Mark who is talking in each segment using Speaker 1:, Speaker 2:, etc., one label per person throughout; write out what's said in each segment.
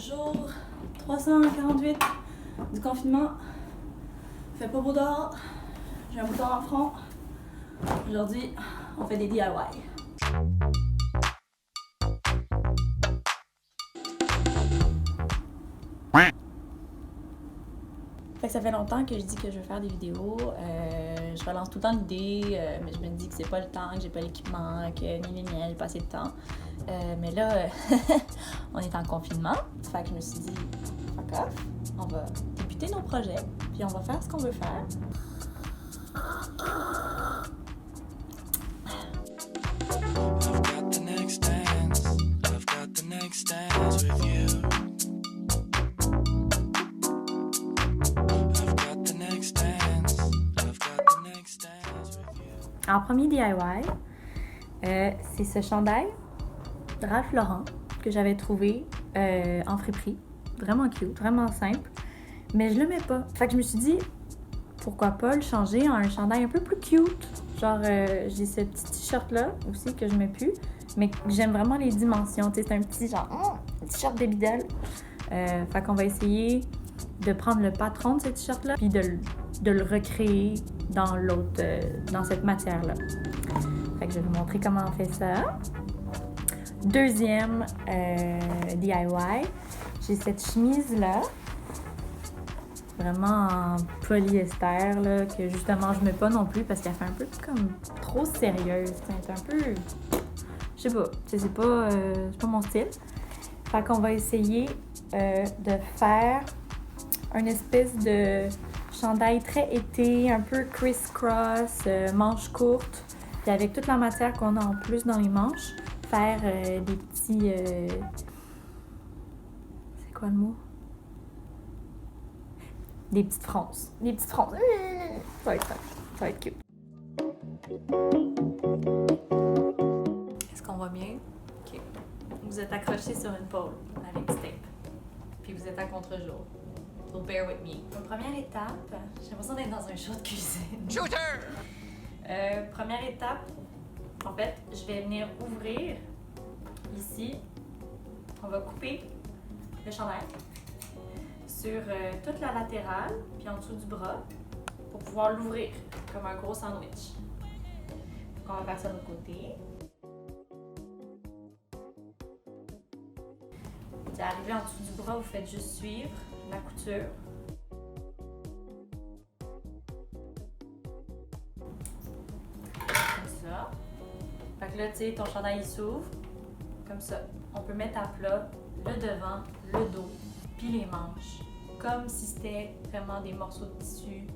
Speaker 1: Jour 348 du confinement. Il fait pas beau dehors. J'ai un bouton en front. Aujourd'hui, on fait des DIY. Fait que ça fait longtemps que je dis que je veux faire des vidéos. Je relance tout le temps l'idée, mais je me dis que c'est pas le temps, que j'ai pas l'équipement, que j'ai pas assez de temps. Mais là, on est en confinement. Fait que je me suis dit, fuck off, on va débuter nos projets, puis on va faire ce qu'on veut faire. En premier DIY, c'est ce chandail Ralph Lauren que j'avais trouvé en friperie. Vraiment cute, vraiment simple. Mais je le mets pas. Fait que je me suis dit, pourquoi pas le changer en un chandail un peu plus cute. Genre, j'ai ce petit t-shirt-là aussi que je mets plus, mais j'aime vraiment les dimensions. Tu sais, c'est un petit genre, un t-shirt Baby Doll. Fait qu'on va essayer de prendre le patron de ce t-shirt-là puis de le recréer dans l'autre, dans cette matière-là. Fait que je vais vous montrer comment on fait ça. Deuxième DIY, j'ai cette chemise-là, vraiment en polyester, là, que justement je mets pas non plus parce qu'elle fait un peu comme trop sérieuse. C'est un peu, je sais pas, c'est pas mon style. Fait qu'on va essayer de faire une espèce de chandail très été, un peu criss-cross, manches courtes, puis avec toute la matière qu'on a en plus dans les manches, faire des petits... c'est quoi le mot? Des petites fronces. Des petites fronces. Ça va être fun. Ça va être cute. Est-ce qu'on va bien? OK. Vous êtes accrochés sur une pôle avec du tape. Puis vous êtes à contre-jour. So bear with me. Donc, première étape, j'ai l'impression d'être dans un show de cuisine. Shooter! Première étape, en fait, je vais venir ouvrir ici. On va couper le chandail sur toute la latérale, puis en dessous du bras, pour pouvoir l'ouvrir comme un gros sandwich. Donc, on va faire ça de l'autre côté. Vous arrivez en dessous du bras, vous faites juste suivre la couture. Comme ça. Fait que là, tu sais, ton chandail il s'ouvre. Comme ça. On peut mettre à plat le devant, le dos, puis les manches. Comme si c'était vraiment des morceaux de tissu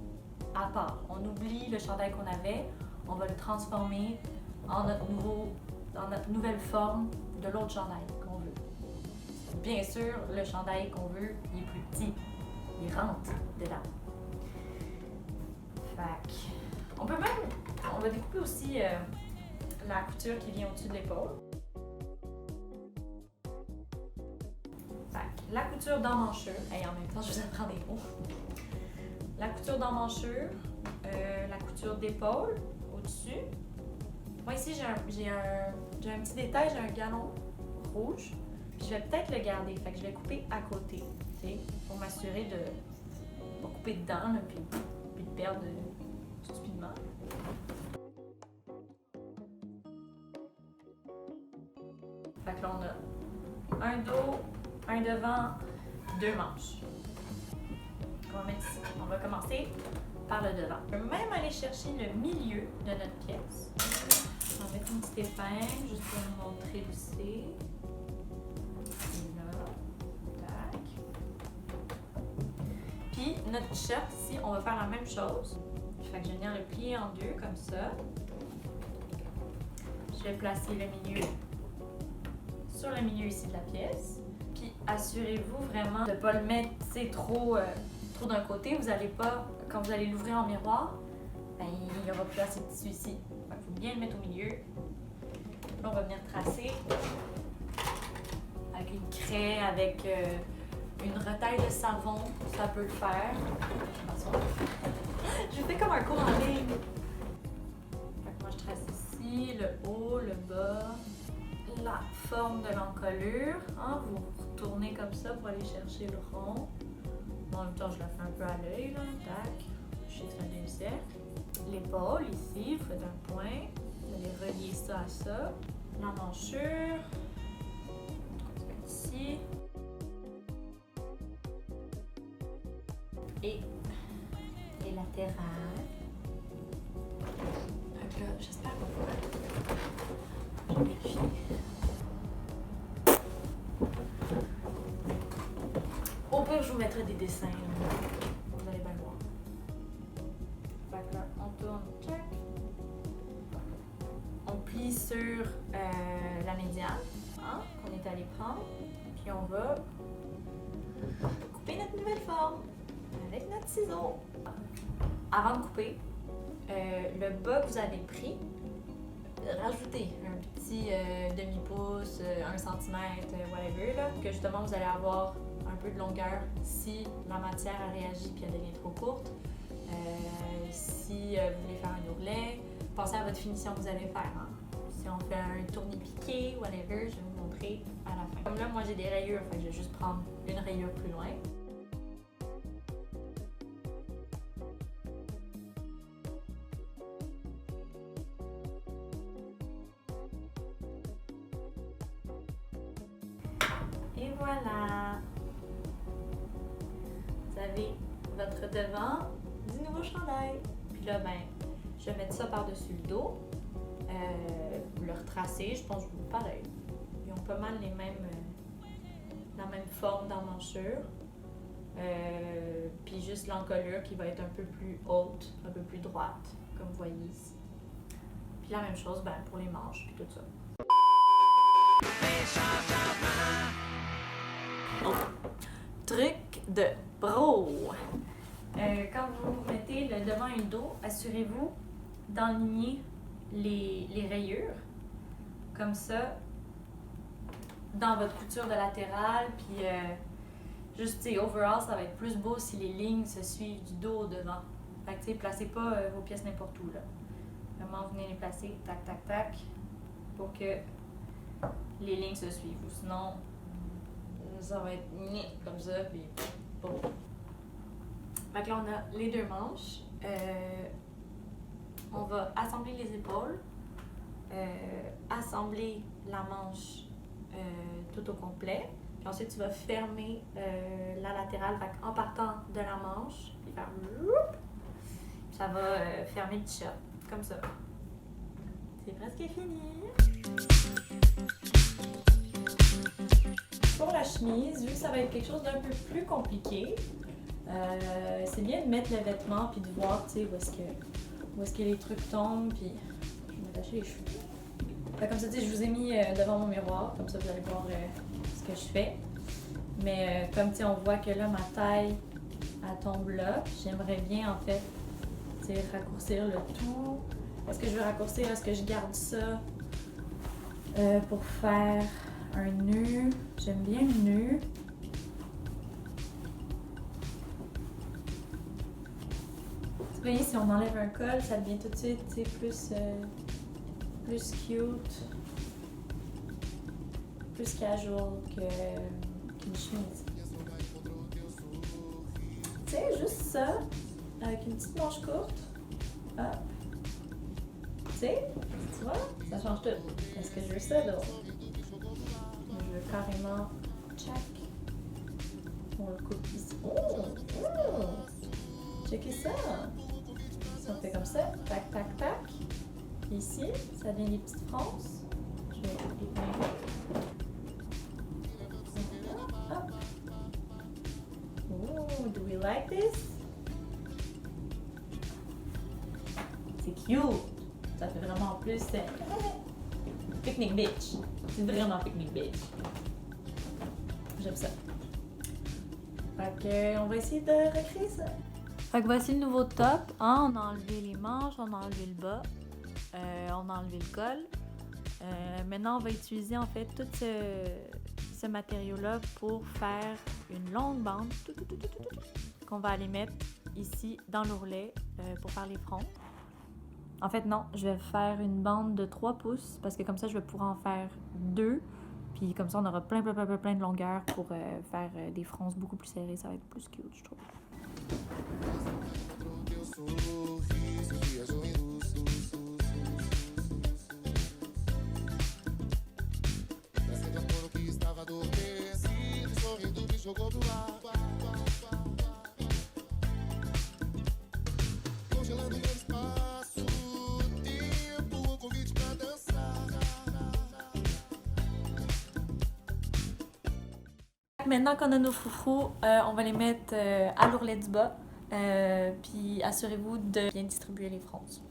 Speaker 1: à part. On oublie le chandail qu'on avait, on va le transformer en dans notre nouvelle forme de l'autre chandail qu'on veut. Bien sûr, le chandail qu'on veut, il est plus petit. Il rentre dedans. Fait que, on va découper aussi la couture qui vient au-dessus de l'épaule. Fait que, la couture d'emmanchure, et en même temps, je vous apprends des mots. La couture d'emmanchure, la couture d'épaule au-dessus. Moi ici, j'ai un petit détail, j'ai un galon rouge. Puis je vais peut-être le garder, fait que je vais couper à côté, tu sais, pour m'assurer de pas couper dedans, là, puis de perdre stupidement. Fait que là, on a un dos, un devant, deux manches. On va mettre ici. On va commencer par le devant. On peut même aller chercher le milieu de notre pièce. On va mettre une petite épingle juste pour nous montrer où c'est. Puis notre t-shirt ici, on va faire la même chose. Fait que je vais venir le plier en deux comme ça. Je vais placer le milieu sur le milieu ici de la pièce. Puis assurez-vous vraiment de ne pas le mettre trop d'un côté. Vous allez pas, quand vous allez l'ouvrir en miroir, ben, il n'y aura plus assez de tissu ici. Il faut bien le mettre au milieu. Là, on va venir tracer avec une craie, avec une retaille de savon, ça peut le faire. Je fais comme un cours en ligne. Fait que moi, je trace ici, le haut, le bas, la forme de l'encolure. Hein? Vous retournez comme ça pour aller chercher le rond. Bon, en même temps, je la fais un peu à l'œil, là. Tac. Je sais que c'est un demi-cercle. L'épaule, ici, vous faites un point. Vous allez relier ça à ça. L'emmanchure. Ici. Et les latérales. Donc là, j'espère qu'on va vérifier. Au pire, je vous mettrai des dessins. Vous allez bien le voir. Fait que là, on tourne, check. On plie sur la médiane, hein, qu'on est allé prendre. Puis on va couper notre nouvelle forme avec notre ciseau. Avant de couper, le bas que vous avez pris, rajoutez un petit demi-pouce, 1 centimètre, whatever, là, que justement vous allez avoir un peu de longueur si la matière a réagi puis elle devient trop courte. Si vous voulez faire un ourlet, pensez à votre finition que vous allez faire. Hein. Si on fait un tournipiqué, whatever, je vais vous montrer à la fin. Comme là, moi j'ai des rayures, fait que je vais juste prendre une rayure plus loin. Et voilà! Vous avez votre devant du nouveau chandail. Puis là, ben, je vais mettre ça par-dessus le dos. Le retracer, je pense que pareil. Ils ont pas mal les mêmes, la même forme d'emmanchure. Puis juste l'encolure qui va être un peu plus haute, un peu plus droite, comme vous voyez ici. Puis la même chose ben, pour les manches, puis tout ça. Truc de pro. Quand vous mettez le devant et le dos, assurez-vous d'enligner les rayures, comme ça, dans votre couture de latérale, puis juste, tu sais, overall, ça va être plus beau si les lignes se suivent du dos au devant. Fait que, tu sais, placez pas vos pièces n'importe où, là. Vraiment, venez les placer, tac, tac, tac, pour que les lignes se suivent, ou sinon, ça va être comme ça, puis bon. Fait que là, on a les deux manches. On va assembler les épaules, assembler la manche tout au complet. Puis ensuite, tu vas fermer la latérale en partant de la manche, puis faire ça va fermer le t-shirt, comme ça. C'est presque fini. Pour la chemise, vu que ça va être quelque chose d'un peu plus compliqué, c'est bien de mettre le vêtement puis de voir, tu sais, où est-ce que les trucs tombent, puis je vais m'attacher les cheveux. Fait comme ça, tu sais, je vous ai mis devant mon miroir, comme ça vous allez voir ce que je fais. Mais comme tu sais, on voit que là, ma taille, elle tombe là. J'aimerais bien, en fait, tu sais, raccourcir le tout. Est-ce que je veux raccourcir? Est-ce que je garde ça pour faire un nœud? J'aime bien le nœud. Vous voyez, si on enlève un col, ça devient tout de suite, tu sais, plus cute, plus casual qu'une chemise. Tu sais, juste ça, avec une petite manche courte. Hop. Tu sais, tu vois, ça change tout. Est-ce que je veux ça, là? Je veux carrément check. On le coupe ici. Oh! Checkez ça! Si on fait comme ça, tac, tac, tac. Puis ici, ça devient des petites fronces. Je vais épingler. Hop! Oh, do we like this? C'est cute! Ça fait vraiment plus picnic bitch. C'est vraiment picnic bitch. J'aime ça. Fait que, on va essayer de recréer ça. Fait que voici le nouveau top. Hein? On a enlevé les manches, on a enlevé le bas, on a enlevé le col. Maintenant, on va utiliser en fait tout ce matériau-là pour faire une longue bande qu'on va aller mettre ici dans l'ourlet pour faire les fronts. En fait, non, je vais faire une bande de 3 pouces parce que comme ça, je vais pouvoir en faire 2. Puis comme ça, on aura plein de longueur pour faire des fronces beaucoup plus serrées. Ça va être plus cute, je trouve. Maintenant qu'on a nos froufrous, on va les mettre à l'ourlet du bas. Puis assurez-vous de bien distribuer les fronces.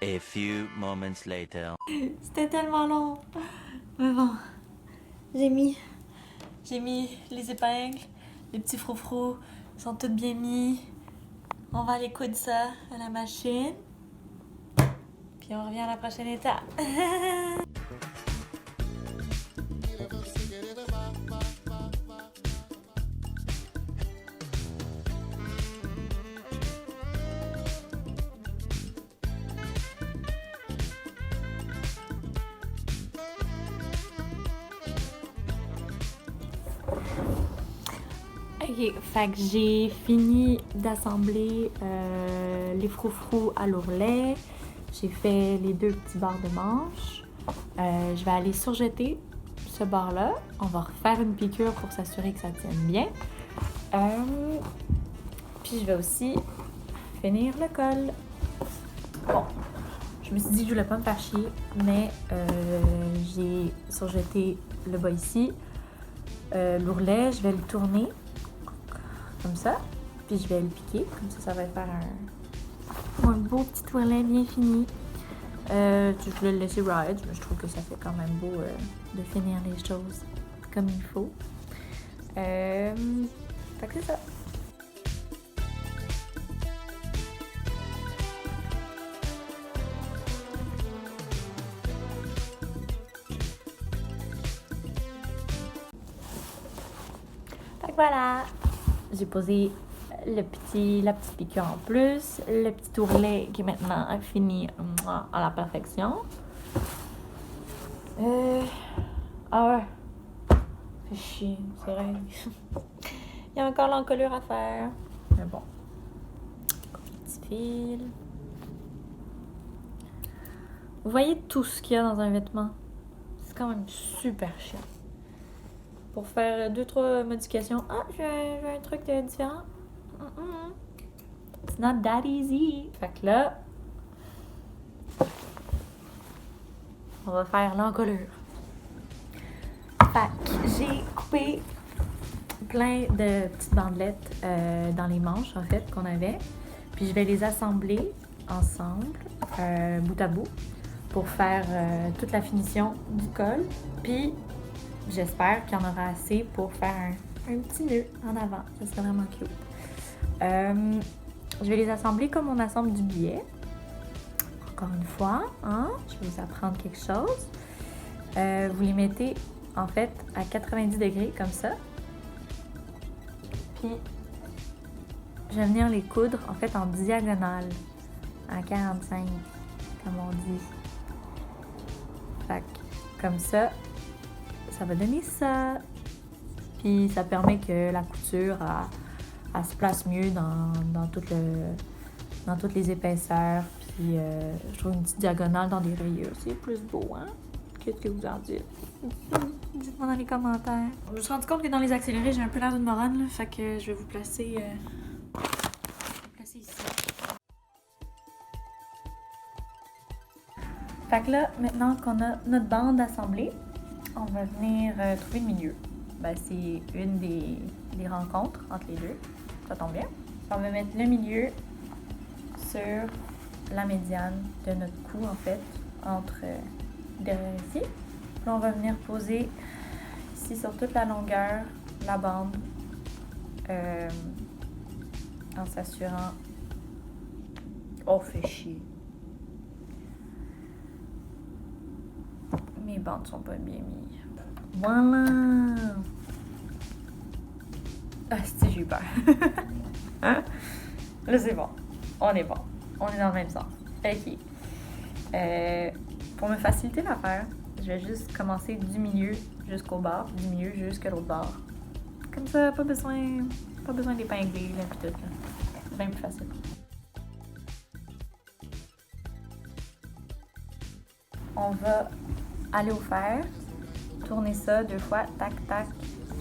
Speaker 2: A few moments later.
Speaker 1: C'était tellement long. Mais bon, j'ai mis les épingles, les petits froufrous sont tous bien mis. On va aller coudre ça à la machine. Puis on revient à la prochaine étape. Ok, fait que j'ai fini d'assembler les froufrous à l'ourlet. J'ai fait les 2 petits bords de manche. Je vais aller surjeter ce bord-là. On va refaire une piqûre pour s'assurer que ça tienne bien. Puis je vais aussi finir le col. Bon, je me suis dit que je voulais pas me faire chier, mais j'ai surjeté le bas ici. L'ourlet, je vais le tourner comme ça, puis je vais le piquer, comme ça va faire un beau petit ourlet bien fini. Je voulais le laisser ride, mais je trouve que ça fait quand même beau de finir les choses comme il faut. Fait que c'est ça. Fait que voilà, j'ai posé la petite piqûre en plus, le petit ourlet qui est maintenant fini à la perfection. Ah ouais, fait chier, c'est vrai. Il y a encore l'encolure à faire, mais bon. Petit fil. Vous voyez tout ce qu'il y a dans un vêtement? C'est quand même super chiant. Pour faire 2-3 modifications. Ah, j'ai un truc différent. It's not that easy. Fait que là, on va faire l'encolure. Fait que j'ai coupé plein de petites bandelettes dans les manches, en fait, qu'on avait. Puis je vais les assembler ensemble, bout à bout, pour faire toute la finition du col. Puis j'espère qu'il y en aura assez pour faire un petit nœud en avant. Ça serait vraiment cute. Je vais les assembler comme on assemble du billet. Encore une fois, hein? Je vais vous apprendre quelque chose. Vous les mettez en fait à 90 degrés comme ça. Puis je vais venir les coudre en fait en diagonale à 45 comme on dit. Fait que, comme ça, ça va donner ça. Puis ça permet que la couture elle se place mieux dans toutes les épaisseurs. Puis je trouve une petite diagonale dans des rayures. C'est plus beau, hein? Qu'est-ce que vous en dites? Dites-moi dans les commentaires. Je me suis rendu compte que dans les accélérés, j'ai un peu l'air d'une moronne, là, fait que je vais vous placer, ici. Fait que là, maintenant qu'on a notre bande assemblée, on va venir trouver le milieu. Ben, c'est une des rencontres entre les deux. Ça tombe bien. On va mettre le milieu sur la médiane de notre cou, en fait, entre derrière ici. Puis on va venir poser ici sur toute la longueur la bande en s'assurant... Oh, fait chier. Mes bandes sont pas bien mises. Voilà! Ah, si, j'ai eu peur. Hein? Là, c'est bon. On est bon. On est dans le même sens. Ok. Pour me faciliter l'affaire, je vais juste commencer du milieu jusqu'au bord, puis du milieu jusqu'à l'autre bord. Comme ça, pas besoin d'épingler, là, puis tout, là. C'est bien plus facile. On va aller au fer, tourner ça 2 fois, tac, tac.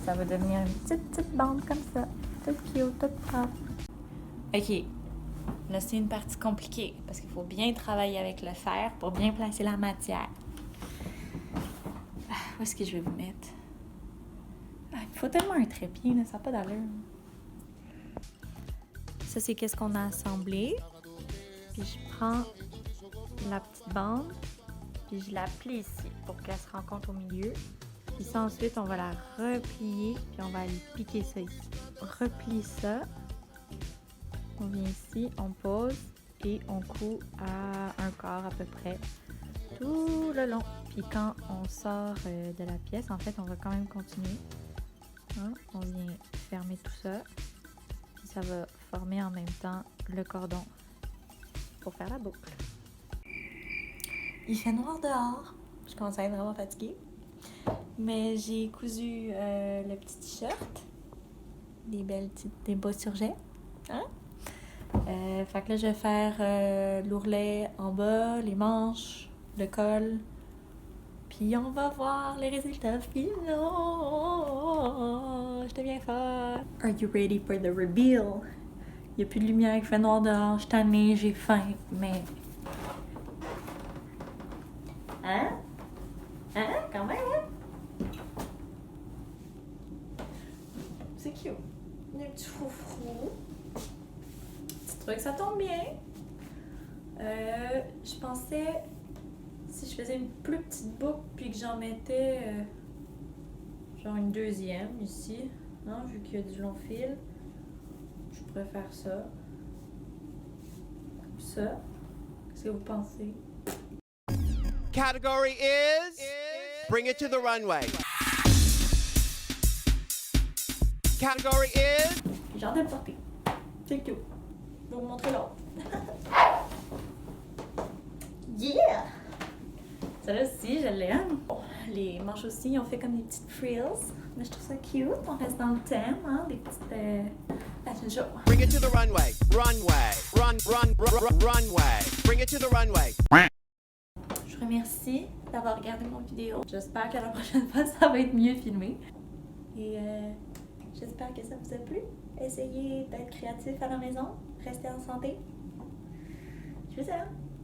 Speaker 1: Ça va devenir une petite bande comme ça. Toute cute, toute propre. OK. Là, c'est une partie compliquée parce qu'il faut bien travailler avec le fer pour bien placer la matière. Où est-ce que je vais vous mettre? Il faut tellement un trépied, là, ça n'a pas d'allure. Ça, c'est qu'est-ce qu'on a assemblé. Puis je prends la petite bande, puis je la plie ici pour qu'elle se rencontre au milieu. Puis ça, ensuite, on va la replier, puis on va aller piquer ça ici. On replie ça. On vient ici, on pose et on coud à un quart à peu près tout le long. Puis quand on sort de la pièce, en fait, on va quand même continuer. Hein? On vient fermer tout ça. Puis ça va former en même temps le cordon pour faire la boucle. Il fait noir dehors. Je commence à être vraiment fatiguée. Mais j'ai cousu le petit t-shirt. Des beaux surjets. Hein? Fait que là, je vais faire l'ourlet en bas, les manches, le col. Puis on va voir les résultats finaux. J'étais bien forte. Are you ready for the reveal? Il n'y a plus de lumière, il fait noir dehors, je suis tannée, j'ai faim, mais... Hein? Hein? Quand même, hein? C'est cute. Il y a un petit froufrou. Petit truc, ça tombe bien. Je pensais... Si je faisais une plus petite boucle puis que j'en mettais genre une deuxième ici, hein, vu qu'il y a du long fil, je pourrais faire ça. Comme ça. Qu'est-ce que vous pensez?
Speaker 3: Category is bring it to the runway. Category is
Speaker 1: J'ai hâte de le porter. C'est cute. Je vais vous montrer l'autre. Yeah! Celle-là aussi, je l'aime. Bon, les manches aussi, ils ont fait comme des petites frills. Mais je trouve ça cute. On reste dans le thème, hein, des petites... Attends, jour.
Speaker 3: bring it to the runway. Runway. Runway. Bring it to the runway.
Speaker 1: Je vous remercie d'avoir regardé mon vidéo. J'espère que la prochaine fois, ça va être mieux filmé. Et j'espère que ça vous a plu. Essayez d'être créatif à la maison. Restez en santé. Je vous aime.